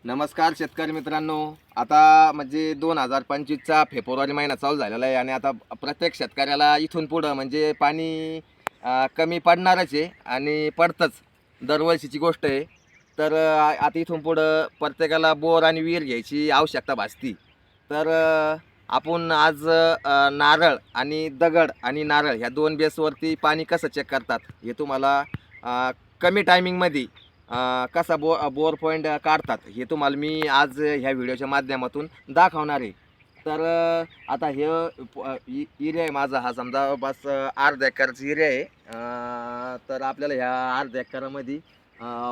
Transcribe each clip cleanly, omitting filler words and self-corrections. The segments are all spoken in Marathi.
नमस्कार शेतकरी मित्रांनो. आता म्हणजे 2025चा फेब्रुवारी महिना चालू झालेला आहे आणि आता प्रत्येक शेतकऱ्याला इथून पुढं म्हणजे पाणी कमी पडणारच आहे आणि पडतंच, दरवर्षीची गोष्ट आहे. तर आता इथून पुढं प्रत्येकाला बोर आणि विहीर घ्यायची आवश्यकता भासती. तर आपण आज नारळ आणि दगड आणि नारळ ह्या दोन बेसवरती पाणी कसं चेक करतात हे तुम्हाला कमी टायमिंगमध्ये कसा बोर पॉईंट काढतात हे तुम्हाला मी आज ह्या व्हिडिओच्या माध्यमातून दाखवणार आहे. तर आता हे एरिया आहे माझा, हा समजा बस अर्धा एकरचा एरिया आहे. तर आपल्याला ह्या अर्ध्या एकरामध्ये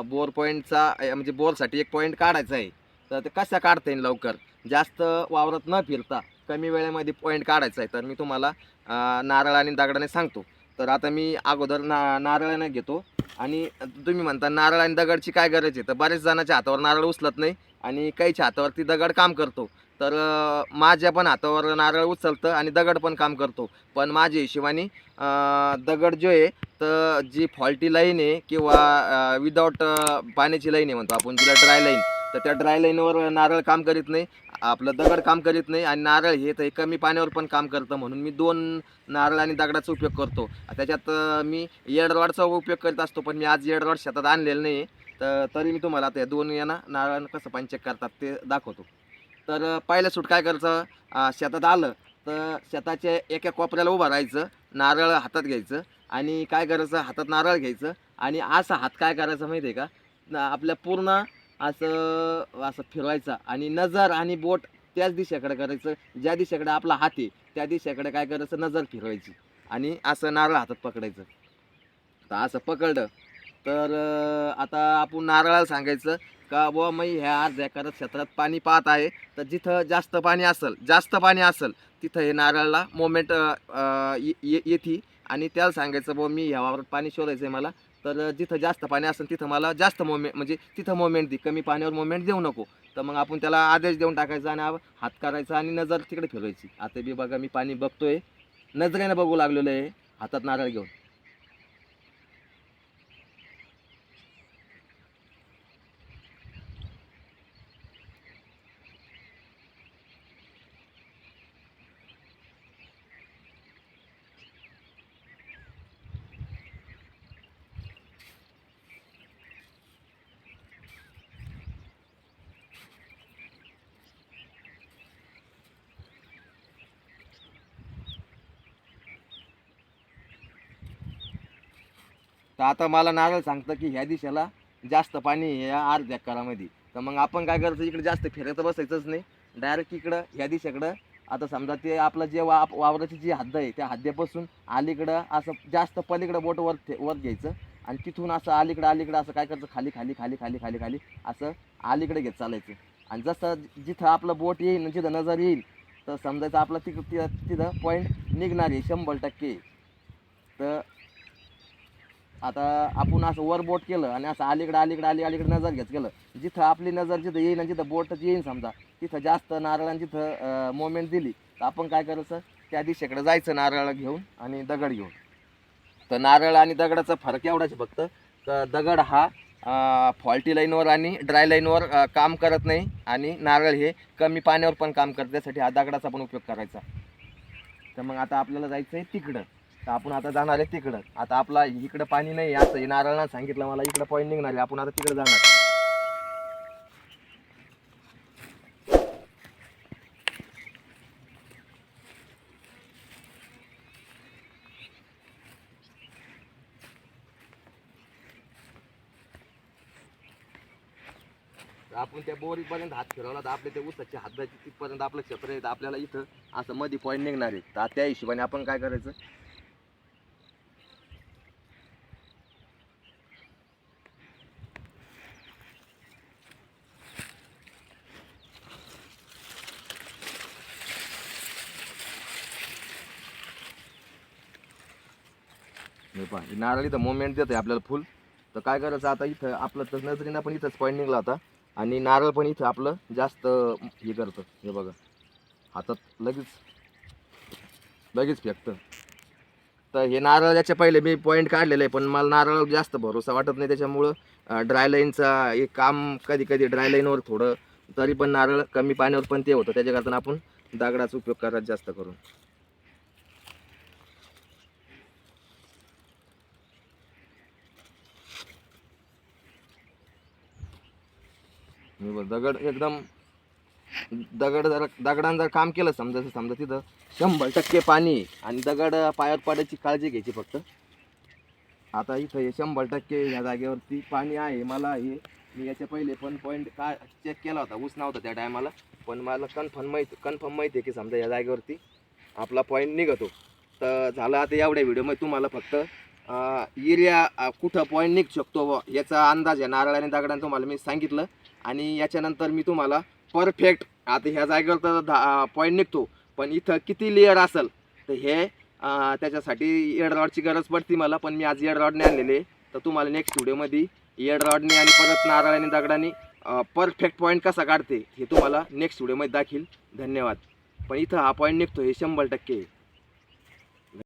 बोर पॉईंटचा म्हणजे बोरसाठी एक पॉईंट काढायचा आहे. तर ते कसं काढता येईल लवकर, जास्त वावरात न फिरता कमी वेळेमध्ये पॉईंट काढायचा आहे, तर मी तुम्हाला नारळ आणि दगडाने सांगतो. तर आता मी अगोदर नारळाने घेतो. आणि तुम्ही म्हणता नारळ आणि दगडची काय गरज आहे, तर बरेच जणांच्या हातावर नारळ उचलत नाही आणि काहीच्या हातावरती दगड काम करतो. तर माझ्या पण हातावर नारळ उचलतं आणि दगड पण काम करतो. पण माझ्या हिशोबाने दगड जो आहे, तर जी फॉल्टी लाईन आहे किंवा विदाऊट पाण्याची लाईन आहे म्हणतो आपण जिला ड्राय लाईन, तर त्या ड्राय लाईनवर नारळ काम करीत नाही, आपलं दगड काम करीत नाही. आणि नारळ हे तर कमी पाण्यावर पण काम करतं, म्हणून मी दोन नारळ आणि दगडाचा उपयोग करतो. त्याच्यात मी येडरवाडचा उपयोग करीत असतो, पण मी आज येडरवाड शेतात आणलेलं नाही. तर तरी मी तुम्हाला आता या दोन यांना नारळ कसं पाणी चेक करतात ते दाखवतो. तर पहिलं सूट काय करायचं, शेतात आलं तर शेताच्या एका कोपऱ्याला उभं राहायचं, नारळ हातात घ्यायचं आणि काय करायचं, हातात नारळ घ्यायचं आणि असा हात काय करायचा माहिती आहे का, आपल्या पूर्ण असं असं फिरवायचा आणि नजर आणि बोट त्याच दिशेकडे करायचं, ज्या दिशेकडे आपला हात आहे त्या दिशेकडे काय करायचं, नजर फिरवायची आणि असं नारळ हातात पकडायचं. तर असं पकडलं तर आता आपण नारळाला सांगायचं का बुवा मी ह्या अर्ध्या एकर क्षेत्रात पाणी पाहत आहे, तर जिथं जास्त पाणी असेल तिथं हे नारळाला मोमेंट येते. आणि त्याला सांगायचं बुवा मी ह्या वावरात पाणी शोधायचं आहे मला, तर जिथं जास्त पाणी असेल तिथं मला जास्त मोमेंट म्हणजे तिथं मोमेंट दे, कमी पाण्यावर मोमेंट देऊ नको. तर मग आपण त्याला आदेश देऊन टाकायचा आणि हात करायचा आणि नजर तिकडे फिरवायची. आता बी बघा मी पाणी बघतोय, नजरेनं बघू लागलेलं आहे हातात नारळ घेऊन. तर आता मला नारळ सांगतं की ह्या दिशेला जास्त पाणी आहे या अर्ध्या एकरामध्ये. तर मग आपण काय करायचं, इकडे जास्त फिरत बसायचंच नाही, डायरेक्ट इकडं ह्या दिशेकडं. आता समजा ते आपलं जे वावराची जी हद्द आहे त्या हद्दीपासून अलीकडं असं जास्त पलीकडं बोट वर घ्यायचं आणि तिथून असं अलीकडं असं काय करायचं, खाली खाली खाली खाली खाली खाली असं अलीकडे घेत चालायचं. आणि जसं जिथं आपलं बोट येईल जिथं नजर येईल तर समजायचं आपलं तिथं पॉईंट निघणार आहे 100%. तर आता आपण असं वर बोट केलं आणि असं अलीकडे नजर घेत गेलं, जिथं आपली नजर जिथं येईन आणि जिथं बोट येईन समजा तिथं जास्त नारळांनी जिथं मोमेंट दिली, तर आपण काय करायचं, त्या दिशेकडे जायचं नारळ घेऊन आणि दगड घेऊन. तर नारळ आणि दगडाचा फरक एवढाच आहे फक्त, तर दगड हा फॉल्टी लाईनवर आणि ड्राय लाईनवर काम करत नाही आणि नारळ हे कमी पाण्यावर पण काम करत, त्यासाठी हा दगडाचा पण उपयोग करायचा. तर मग आता आपल्याला जायचं आहे तिकडं, तर आपण आता जाणार आहे तिकडं. आता आपला इकडं पाणी नाही असं हे नारळानं सांगितलं मला, इकडं पॉईंट निघणार आहे, आपण आता तिकडं जाणार. तर आपण त्या बोरीपर्यंत हात फिरवला तर आपल्या त्या ऊसाच्या हाताची तिथपर्यंत आपलं क्षेत्र आहे, तर आपल्याला इथं असं मध्ये पॉईंट निघणार आहे. तर त्या हिशोबाने आपण काय करायचं, हे पहा नारळ इथं मोमेंट देत आहे आपल्याला फुल. तर काय करायचं आता, इथं आपलं तर नजरेनं पण इथंच पॉईंट निघला होता आणि नारळ पण इथं आपलं जास्त हे करतं. हे बघा हातात लगेच फेकतं. तर हे नारळ याच्या पहिले मी पॉईंट काढलेलं आहे, पण मला नारळ जास्त भरोसा वाटत नाही, त्याच्यामुळं ड्राय लाईनचा एक काम कधी कधी ड्राय लाईनवर थोडं तरी पण नारळ कमी पाण्यावर पण ते होतं, त्याच्याकरता आपण दगडाचा उपयोग करायचा जास्त करून. दगड एकदम दगडानं जर काम केलं समजा तिथं 100% पाणी आहे आणि दगड पायात पडायची काळजी घ्यायची फक्त. आता इथं हे 100% ह्या जागेवरती पाणी आहे. मला हे मी याच्या पहिले पण पॉईंट काय चेक केला होता, ऊस नव्हता त्या टायमाला, पण मला कन्फर्म माहिती आहे की समजा या जागेवरती आपला पॉईंट निघतो. तर झालं आता एवढ्या व्हिडिओमध्ये तुम्हाला फक्त एरिया कुठं पॉईंट निघू शकतो याचा अंदाज आहे नारळ आणि दगडाने तुम्हाला मी सांगितलं. आणि याच्यानंतर मी तुम्हाला परफेक्ट आता ह्या जागेवर तर पॉईंट निघतो, पण इथं किती लेअर असेल तर हे त्याच्यासाठी एड रॉडची गरज पडते मला, पण मी आज एड रॉडने आणलेले. तर तुम्हाला नेक्स्ट व्हिडिओमध्ये एड रॉडने आणि परत नारळ आणि दगडाने परफेक्ट पॉईंट कसा काढते हे तुम्हाला नेक्स्ट व्हिडिओमध्ये दाखील. धन्यवाद. पण इथं हा पॉईंट निघतो हे 100%